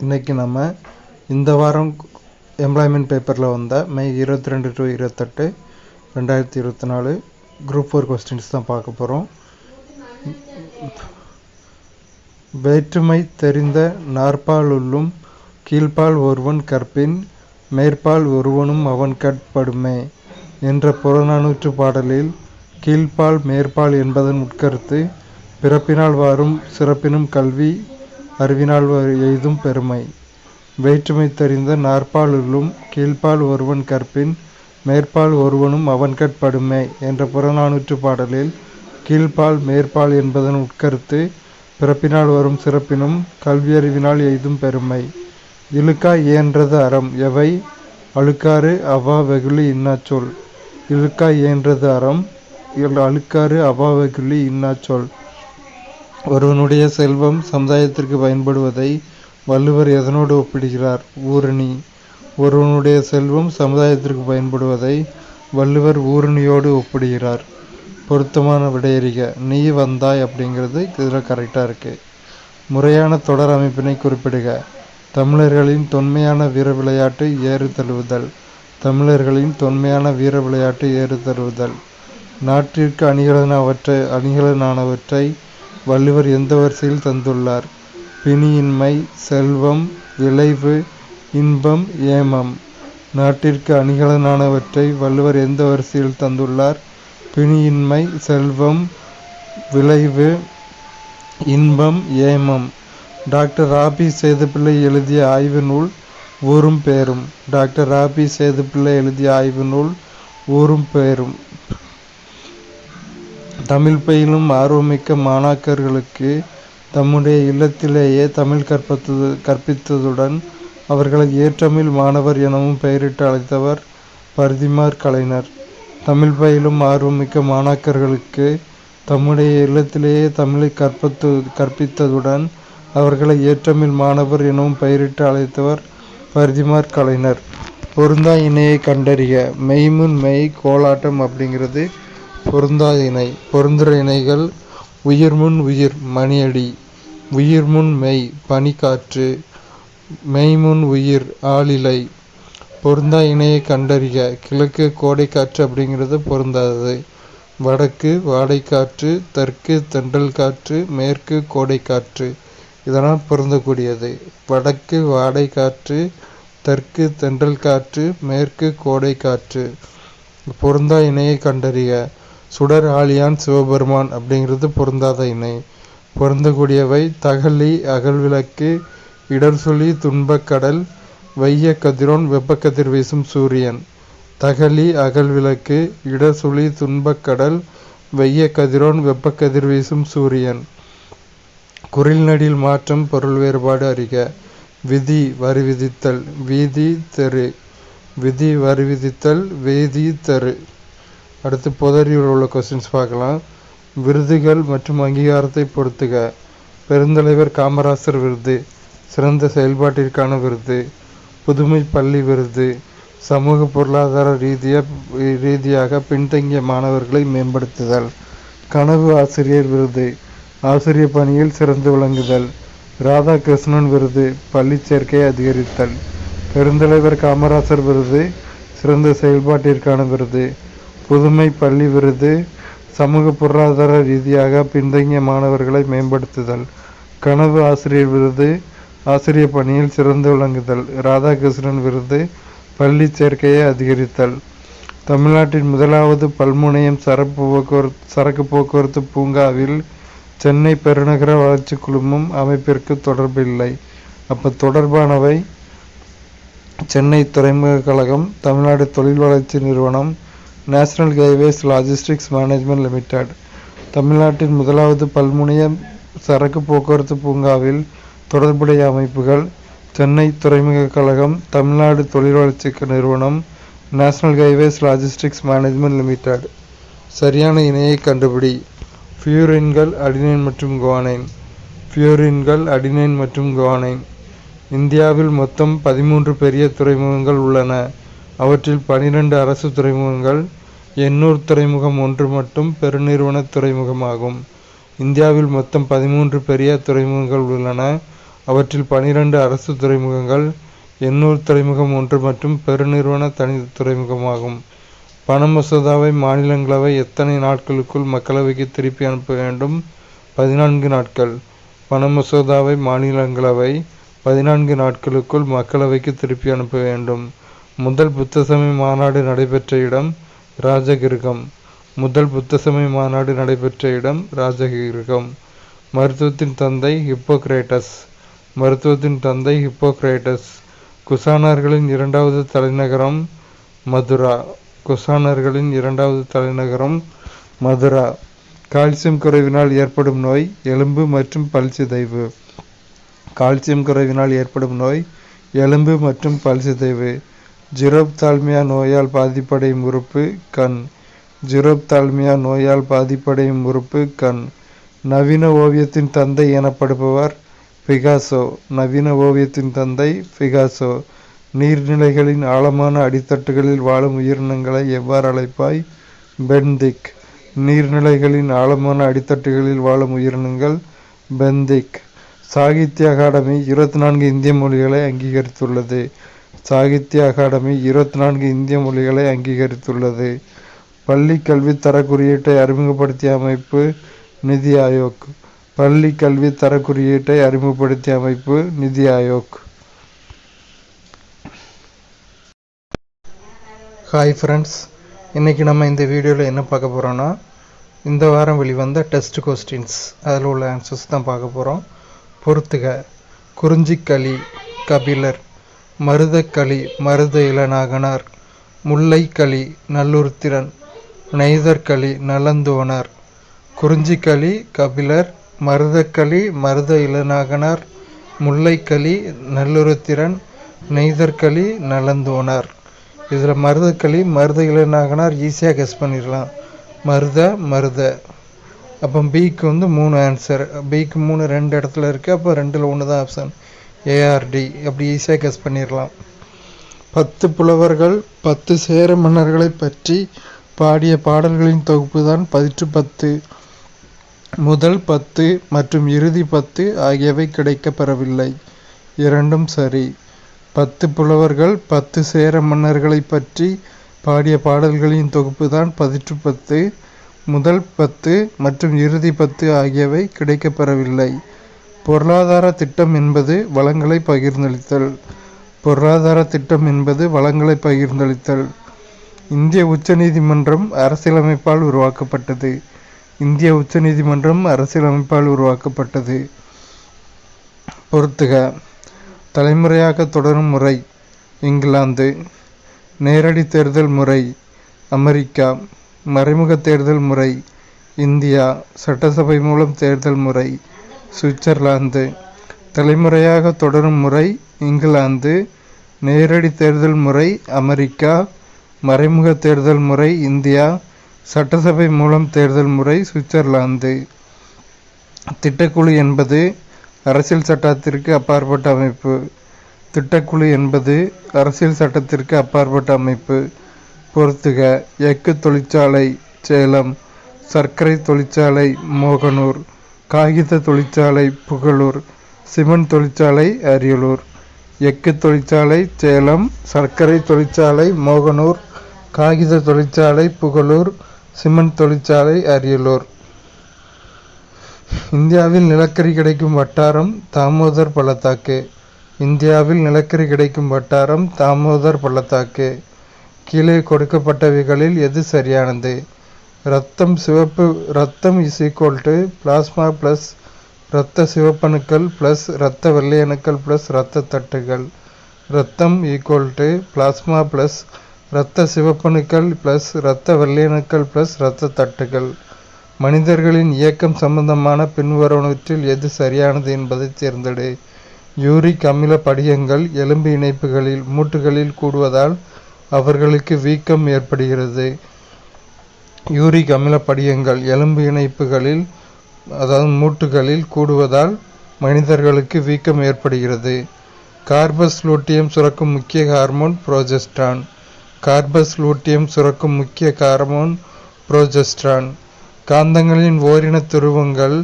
இன்றைக்கி நம்ம இந்த வாரம் எம்ப்ளாய்மெண்ட் பேப்பரில் வந்த மே 22 to 28 2024 குரூப் 4 கொஸ்டின்ஸ் தான் பார்க்க போகிறோம். வேற்றுமை தெரிந்த நாற்பாலுள்ளும் கீழ்ப்பால் ஒருவன் கற்பின் மேற்பால் ஒருவனும் அவன் கட்படுமே என்ற புறநானூற்று பாடலில் கீழ்ப்பால் மேற்பால் என்பதன் உட்கருத்து பிறப்பினால் வாரும் சிறப்பினும் கல்வி அறிவினால் எய்தும் பெருமை. வேற்றுமை தெரிந்த நாற்பாலுள்ளும் கீழ்ப்பால் ஒருவன் கற்பின் மேற்பால் ஒருவனும் அவன் கட்படுமே என்ற புறநானூற்று பாடலில் கீழ்ப்பால் மேற்பால் என்பதன் உட்கருத்து பிறப்பினால் வரும் சிறப்பினும் கல்வியறிவினால் எய்தும் பெருமை. இழுக்கா இயன்றது அறம் எவை அழுக்காறு அவா வெகுளி இன்னாச்சொல். இழுக்கா இயன்றது அறம் அழுக்காறு அவா வெகுளி இன்னாச்சொல். ஒருவனுடைய செல்வம் சமுதாயத்திற்கு பயன்படுவதை வள்ளுவர் எதனோடு ஒப்பிடுகிறார்? ஊரணி. ஒருவனுடைய செல்வம் சமுதாயத்திற்கு பயன்படுவதை வள்ளுவர் ஊரணியோடு ஒப்பிடுகிறார். பொருத்தமான விடையறிக. நீ வந்தாய் அப்படிங்கிறது இதில் கரெக்டாக இருக்குது. முறையான தொடர் அமைப்பினை குறிப்பிடுக. தமிழர்களின் தொன்மையான வீர விளையாட்டு ஏறு தழுவுதல். தமிழர்களின் தொன்மையான வீர விளையாட்டு ஏறு தழுவுதல். நாட்டிற்கு அணிகலனானவற்றை வள்ளுவர் எந்த வரிசையில் தந்துள்ளார்? பிணியின்மை, செல்வம், விளைவு, இன்பம், ஏமம். நாட்டிற்கு அணிகலனானவற்றை வள்ளுவர் எந்த வரிசையில் தந்துள்ளார்? பிணியின்மை, செல்வம், விளைவு, இன்பம், ஏமம். டாக்டர் ராபி சேதுப்பிள்ளை எழுதிய ஆய்வு நூல் ஊரும் பேரும். டாக்டர் ராபி சேதுப்பிள்ளை எழுதிய ஆய்வு நூல் ஊரும் பேரும். தமிழ் பயிலும் ஆர்வமிக்க மாணாக்கர்களுக்கு தம்முடைய இல்லத்திலேயே தமிழ் கற்பித்ததுடன் அவர்களை ஏற்றமிழ் மாணவர் எனவும் பெயரிட்டு அழைத்தவர் பரிதிமாற் கலைஞர். தமிழ் பயிலும் ஆர்வமிக்க மாணாக்கர்களுக்கு தம்முடைய இல்லத்திலேயே தமிழை கற்பித்ததுடன் அவர்களை ஏற்றமிழ் மாணவர் எனவும் பெயரிட்டு அழைத்தவர் பரிதிமாற் கலைஞர். பொருந்தா இணையை கண்டறிக. மெய்முன் மெய் கோலாட்டம் அப்படிங்கிறது பொருந்தா இணை. பொருந்துற இணைகள் உயிர்முன் உயிர் மணியடி, உயிர்முன் மெய் பனிக்காற்று, மெய்முன் உயிர் ஆளிலை. பொருந்தா இணையை கண்டறிக. கிழக்கு கோடைக்காற்று அப்படிங்கிறது பொருந்தாதது. வடக்கு வாடைக்காற்று, தெற்கு தென்றல் காற்று, மேற்கு கோடைக்காற்று இதெல்லாம் பொருந்தக்கூடியது. வடக்கு வாடைக்காற்று, தெற்கு தென்றல் காற்று, மேற்கு கோடைக்காற்று. பொருந்தா இணையை கண்டறிக. சுடர் ஆழியான் சிவபெருமான் அப்படிங்கிறது பொருந்தாத இணை. பொருந்தக்கூடியவை தகழி அகல்விளக்கு, இடர்சொலி துன்பக்கடல், வைய கதிரோன் வெப்பக்கதிர் வீசும் சூரியன். தகழி அகல்விளக்கு, இடர்சொலி துன்பக்கடல், வைய கதிரோன் வெப்பக்கதிர் வீசும் சூரியன். குரில் நடில் மாற்றம் பொருள் வேறுபாடு அறிக. விதி வரி விதித்தல், வீதி தெரு. விதி வரி விதித்தல், வீதி தெரு. அடுத்து பொதறியில் உள்ள கொஸ்டின்ஸ் பார்க்கலாம். விருதுகள் மற்றும் அங்கீகாரத்தை பொறுத்துக. பெருந்தலைவர் காமராசர் விருது, சிறந்த செயல்பாட்டிற்கான விருது. புதுமை பள்ளி விருது, சமூக பொருளாதார ரீதியாக பின்தங்கிய மாணவர்களை மேம்படுத்துதல். கனவு ஆசிரியர் விருது, ஆசிரியர் பணியில் சிறந்து விளங்குதல். ராதாகிருஷ்ணன் விருது, பள்ளி சேர்க்கையை அதிகரித்தல். பெருந்தலைவர் காமராசர் விருது, சிறந்த செயல்பாட்டிற்கான விருது. புதுமை பள்ளி விருது, சமூக பொருளாதார ரீதியாக பின்தங்கிய மாணவர்களை மேம்படுத்துதல். கனவு ஆசிரியர் விருது, ஆசிரியர் பணியில் சிறந்து விளங்குதல். ராதாகிருஷ்ணன் விருது, பள்ளி சேர்க்கையை அதிகரித்தல். தமிழ்நாட்டின் முதலாவது பல்முனையம் சரக்கு போக்குவரத்து பூங்காவில் சென்னை பெருநகர வளர்ச்சி குழுமம் அமைப்பிற்கு தொடர்பில்லை. அப்போ தொடர்பானவை சென்னை துறைமுக கழகம், தமிழ்நாடு தொழில் வளர்ச்சி நிறுவனம், national highways logistics management limited. தமிழ்நாட்டின் முதலாவது பல்முனைய சரக்கு போக்குவரத்து பூங்காவில் தொடர்புடைய அமைப்புகள் சென்னை துறைமுக கழகம், தமிழ்நாடு தொழில் வளர்ச்சி நிறுவனம், national highways logistics management limited. சரியான இணையை கண்டுபிடி. ஃபியூரின்கள் அடினைன் மற்றும் குவானைன். ஃபியூரின்கள் அடினைன் மற்றும் குவானைன். இந்தியாவில் மொத்தம் 13 பெரிய துறைமுகங்கள் உள்ளன. அவற்றில் 12 அரசு துறைமுகங்கள், எண்ணூர் துறைமுகம் ஒன்று மட்டும் பெருநிறுவன துறைமுகமாகும். இந்தியாவில் மொத்தம் 13 பெரிய துறைமுகங்கள் உள்ளன. அவற்றில் 12 அரசு துறைமுகங்கள், எண்ணூர் துறைமுகம் 1 மற்றும் பெருநிறுவன தனி துறைமுகமாகும். பண மசோதாவை மாநிலங்களவை எத்தனை நாட்களுக்குள் மக்களவைக்கு திருப்பி அனுப்ப வேண்டும்? 14 நாட்கள். பண மசோதாவை மாநிலங்களவை 14 நாட்களுக்குள் மக்களவைக்கு திருப்பி அனுப்ப வேண்டும். முதல் புத்த சமய மாநாடு நடைபெற்ற இடம் ராஜகிருகம். முதல் புத்த சமய மாநாடு நடைபெற்ற இடம் ராஜகிருகம். மருத்துவத்தின் தந்தை ஹிப்போக்ரேட்டஸ். மருத்துவத்தின் தந்தை ஹிப்போக்ரேட்டஸ். குசானர்களின் இரண்டாவது தலைநகரம் மதுரா. குசானர்களின் இரண்டாவது தலைநகரம் மதுரா. கால்சியம் குறைவினால் ஏற்படும் நோய் எலும்பு மற்றும் பல் சிதைவு. கால்சியம் குறைவினால் ஏற்படும் நோய் எலும்பு மற்றும் பல் சிதைவு. ஜீரோப்தால்மியா நோயால் பாதிப்படையும் உறுப்பு கண். ஜீரோப்தால்மியா நோயால் பாதிப்படையும் உறுப்பு கண். நவீன ஓவியத்தின் தந்தை எனப்படுபவர் பிகாசோ. நவீன ஓவியத்தின் தந்தை பிகாசோ. நீர்நிலைகளின் ஆழமான அடித்தட்டுகளில் வாழும் உயிரினங்களை எவ்வாறு அழைப்பாய்? பென்திக். நீர்நிலைகளின் ஆழமான அடித்தட்டுகளில் வாழும் உயிரினங்கள் பென்திக். சாகித்ய அகாடமி 24 இந்திய மொழிகளை அங்கீகரித்துள்ளது. சாகித்ய அகாடமி 24 இந்திய மொழிகளை அங்கீகரித்துள்ளது. பள்ளி கல்வி தர குறியீட்டை அறிமுகப்படுத்திய அமைப்பு நிதி ஆயோக். பள்ளி கல்வி தர குறியீட்டை அறிமுகப்படுத்திய அமைப்பு நிதி ஆயோக். ஹாய் ஃப்ரெண்ட்ஸ், இன்றைக்கி நம்ம இந்த வீடியோவில் என்ன பார்க்க போகிறோன்னா, இந்த வாரம் வெளிவந்த டெஸ்ட் கொஸ்டின்ஸ் அதில் உள்ள ஆன்சர்ஸ் தான் பார்க்க போகிறோம். பொறுத்துக. குறிஞ்சிக்களி கபிலர். மருதக்களி மருத இளநாகனார். முல்லைக்களி நல்லுருத்திரன். நெய்தற்களி நலந்தோனார். குறிஞ்சிக்களி கபிலர். மருதக்களி மருத இளநாகனார். முல்லைக்களி நல்லுருத்திரன். நெய்தற்களி நலந்தோனார். இதில் மருதக்களி மருத இளநாகனார் ஈஸியாக கெஸ் பண்ணிடலாம். மருத. அப்போ பிக்கு 3 ஆன்சர். பிக்கு 3 2 இடத்துல இருக்குது. அப்போ 2ல் 1 தான் ஆப்ஷன் ஏஆர்டி. அப்படி ஈஸியாக கெஸ் பண்ணிடலாம். 10 புலவர்கள் 10 சேர மன்னர்களை பற்றி பாடிய பாடல்களின் தொகுப்பு தான் பதிற்று 10. முதல் 10 மற்றும் இறுதி 10 ஆகியவை கிடைக்கப்பெறவில்லை. இரண்டும் சரி. 10 புலவர்கள் 10 சேர மன்னர்களை பற்றி பாடிய பாடல்களின் தொகுப்பு தான் பதிற்று 10. முதல் 10 மற்றும் இறுதி 10 ஆகியவை கிடைக்கப்பெறவில்லை. பொருளாதார திட்டம் என்பது வளங்களை பகிர்ந்தளித்தல். பொருளாதார திட்டம் என்பது வளங்களை பகிர்ந்தளித்தல். இந்திய உச்சநீதிமன்றம் அரசியலமைப்பால் உருவாக்கப்பட்டது. இந்திய உச்சநீதிமன்றம் அரசியலமைப்பால் உருவாக்கப்பட்டது. பொறுத்துக. தலைமுறையாக தொடரும் முறை இங்கிலாந்து. நேரடி தேர்தல் முறை அமெரிக்கா. மறைமுக தேர்தல் முறை இந்தியா. சட்டசபை மூலம் தேர்தல் முறை சுவிட்சர்லாந்து. தலைமுறையாக தொடரும் முறை இங்கிலாந்து. நேரடி தேர்தல் முறை அமெரிக்கா. மறைமுக தேர்தல் முறை இந்தியா. சட்டசபை மூலம் தேர்தல் முறை சுவிட்சர்லாந்து. திட்டக்குழு என்பது அரசியல் சட்டத்திற்கு அப்பாற்பட்ட அமைப்பு. திட்டக்குழு என்பது அரசியல் சட்டத்திற்கு அப்பாற்பட்ட அமைப்பு. பொறுத்துக. எஃகு தொழிற்சாலை சேலம். சர்க்கரை தொழிற்சாலை மோகனூர். காகித தொழிற்சாலை புகழூர். சிமெண்ட் தொழிற்சாலை அரியலூர். எஃகு தொழிற்சாலை சேலம். சர்க்கரை தொழிற்சாலை மோகனூர். காகித தொழிற்சாலை புகழூர். சிமெண்ட் தொழிற்சாலை அரியலூர். இந்தியாவில் நிலக்கரி கிடைக்கும் வட்டாரம் தாமோதர் பள்ளத்தாக்கு. இந்தியாவில் நிலக்கரி கிடைக்கும் வட்டாரம் தாமோதர் பள்ளத்தாக்கு. கீழே கொடுக்கப்பட்டவைகளில் எது சரியானது? இரத்தம் சிவப்பு. இரத்தம் = பிளாஸ்மா ப்ளஸ் இரத்த சிவப்பணுக்கள் ப்ளஸ் இரத்த வெள்ளையணுக்கள் ப்ளஸ் இரத்த தட்டுகள். இரத்தம் = பிளாஸ்மா ப்ளஸ் இரத்த சிவப்பணுக்கள் ப்ளஸ் இரத்த வெள்ளையணுக்கள் ப்ளஸ் இரத்த தட்டுகள். மனிதர்களின் இயக்கம் சம்பந்தமான பின்வருவனவற்றில் எது சரியானது என்பதை தேர்ந்தெடு. யூரிக் அமில படிகங்கள் எலும்பு இணைப்புகளில் மூட்டுகளில் கூடுவதால் அவர்களுக்கு வீக்கம் ஏற்படுகிறது. யூரிக் அமில படிகங்கள் எலும்பு இணைப்புகளில் மூட்டுகளில் கூடுவதால் மனிதர்களுக்கு வீக்கம் ஏற்படுகிறது. கார்பஸ் லூட்டியம் சுரக்கும் முக்கிய ஹார்மோன் புரோஜெஸ்ட்ரான். கார்பஸ் லூட்டியம் சுரக்கும் முக்கிய ஹார்மோன் புரோஜெஸ்ட்ரான். காந்தங்களின் ஓரின துருவங்கள்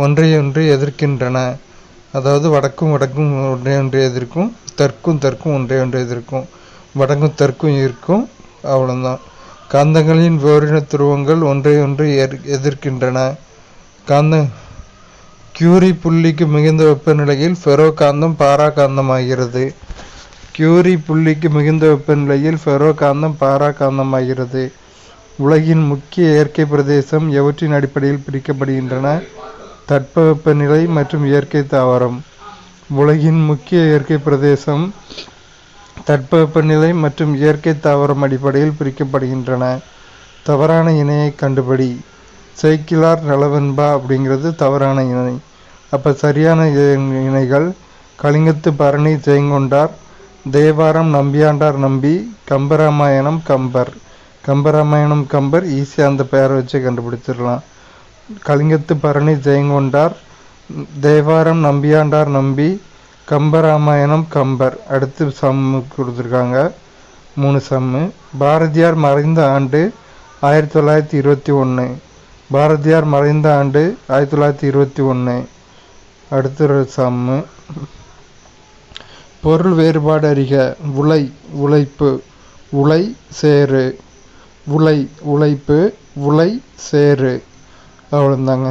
ஒன்றையொன்று எதிர்க்கின்றன. அதாவது வடக்கும் வடக்கும் ஒன்றே எதிர்க்கும், தெற்கும் ஒன்றே எதிர்க்கும், வடக்கும் தெற்கும் இருக்கும். அவ்வளோதான். காந்தங்களின் ஓரின துருவங்கள் ஒன்றை எதிர்க்கின்றன. கியூரி புள்ளிக்கு மிகுந்த வெப்பநிலையில் ஃபெரோ காந்தம் பாரா காந்தமாகிறது. கியூரி புள்ளிக்கு மிகுந்த வெப்பநிலையில் ஃபெரோ காந்தம் பாரா காந்தமாகிறது. உலகின் முக்கிய இயற்கை பிரதேசம் எவற்றின் அடிப்படையில் பிரிக்கப்படுகின்றன? தட்பவெப்பநிலை மற்றும் இயற்கை தாவரம். உலகின் முக்கிய இயற்கை பிரதேசம் தட்பவெப்பநிலை மற்றும் இயற்கை தாவரம் அடிப்படையில் பிரிக்கப்படுகின்றன. தவறான இணையை கண்டுபிடி. சைக்கிளார் நலவென்பா அப்படிங்கிறது தவறான இணை. அப்போ சரியான இணைகள் கலிங்கத்து பரணி ஜெயங்கொண்டார், தேவாரம் நம்பியாண்டார் நம்பி, கம்பராமாயணம் கம்பர். கம்பராமாயணம் கம்பர் ஈஸியாக அந்த பெயரை வச்சு கண்டுபிடிச்சிடலாம். கலிங்கத்து பரணி ஜெயங்கொண்டார், தேவாரம் நம்பியாண்டார் நம்பி, கம்பராமாயணம் கம்பர். அடுத்து சம்மு கொடுத்துருக்காங்க, 3 சம்மு. பாரதியார் மறைந்த ஆண்டு 1921. பாரதியார் மறைந்த ஆண்டு 1921. அடுத்த சம்மு. பொருள் வேறுபாடு அறிக. உலை உழைப்பு, உலை சேரு, உலை உழைப்பு, உலை சேரு. அவ்வளோதாங்க.